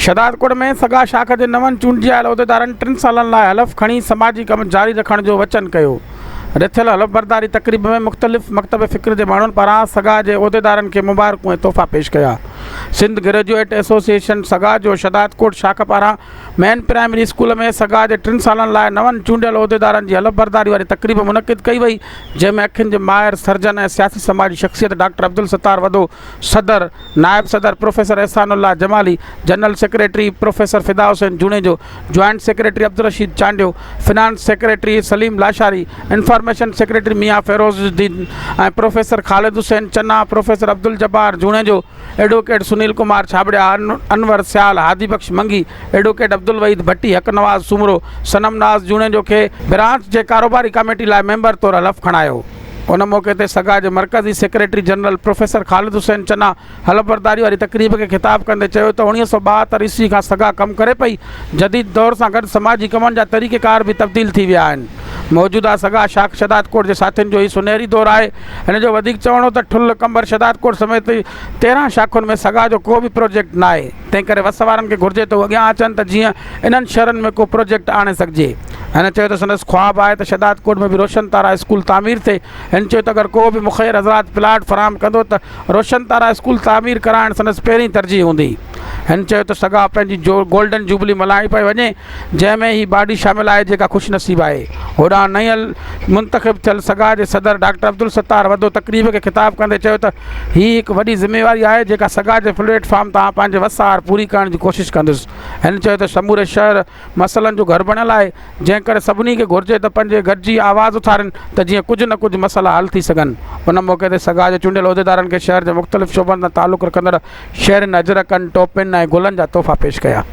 शहदादकोट में सगा शाख के नवन चूंडियल उहिदेदारनि 3 सालनि लाइ हलफ़ खणी समाजी कम जारी रखण जो वचन कयो। रिथियल हलफ़बरदारी तक़रीब में मुख़्तलिफ़ मकतब फ़िक्र के माण्हुनि पारां सगा के उहिदेदारनि खे मुबारकूं ऐं तोहफ़ा पेश कया। सिंध ग्रेजुएट एसोसिएशन सगा जो शहदादकोट शाख पारां मेन प्राइमरी स्कूल में सगा के 3 सालनि लाइ नवन चूंडियल उहिदेदारनि जी हलफ़बरदारी वारी तक़रीब मुनक़िद कई वई, जंहिंमें अखियुनि जे माहिर सर्जन ऐं सियासी समाजी शख़्सियत डॉक्टर अब्दुल सत्तार वदो, सदर नायब सदर professor Ehsanullah Jamali, general secretary professor Fida Hussain Junejo, joint secretary Abdul Rasheed Chandio, finance secretary Saleem Lashari, information secretary Mian Ferozuddin ऐं professor Khalid Hussain Channa, professor Abdul Jabbar Junejo, advocate Sunil Kumar Chhabria, Anwar Sial, Hadi Bakhsh Mangi, advocate Abdul Waheed भट्टी, हक नवाज़ सुमरो, सनम नाज़ जूनेजो के ब्रांच के कारोबारी कमेटी लाइ मेंबर तौर हलफ़ खणायो। उन मौके ते सगा के मरकज़ी secretary general professor Khalid Hussain Channa हलफ़बरदारी वाली तक़रीब के खिताब कंदे चयो त 1972 ईस्वी खां सगा कम करे पई। जदीद दौर सां गॾु समाजी कमनि जा तरीक़ेकार भी तब्दील थी विया आहिनि। मौजूदा सगा शाख शहदादकोट के साथियुनि जो ही सुनहरी दौर है। हिन जो वधीक चवणो त ठुल कंबर शहदादकोट समेत 13 शाखुनि में सगा जो को भी प्रोजेक्ट ना है। तंहिं करे वस वारनि खे घुर्जे तो अॻियां अचनि त जीअं इन्हनि शहरनि में को प्रोजेक्ट आणे सघिजे। हिन चयो त संदसि ख्वाब आहे त शहदादकोट में भी रोशन तारा स्कूल तामीर थिए। हिन चयो त अगरि को भी मुख़ैर हज़रात प्लाट फराहम कंदो त रोशन तारा स्कूल तामीर कराइण संदसि पहिरीं तरजीह हूंदी। हिन चयो त सगा पंहिंजी गोल्डन जुबली मल्हाई पई वञे, जंहिंमें ही बाडी शामिल आहे जेका ख़ुशनसीब आहे। होॾां नयल मुंतख़िब थियल सगा के सदर डॉक्टर अब्दुल सत्तार वदो तक़रीब के खिताब कंदे चयो त ही हिकु वॾी ज़िम्मेवारी आहे जेका सगा के प्लेटफॉर्म तां पंहिंजे वसार पूरी करण की कोशिश कंदुसि। हिन चयो त समूरे शहर मसइलनि जो घर बणियल आहे, जंहिं करे सभिनी खे घुर्जे त पंहिंजे गॾिजी आवाज़ उथारनि त जीअं कुझु न कुझु मसइला हल थी सघनि। उन मौके ते सगा जे चूंडियल उहिदेदारनि खे शहर के मुख़्तलिफ़ शोबनि सां तालुक़ रखंदड़ शहरनि अजरकनि टोपिन ऐं गुलनि जा तोहफ़ा पेश कया।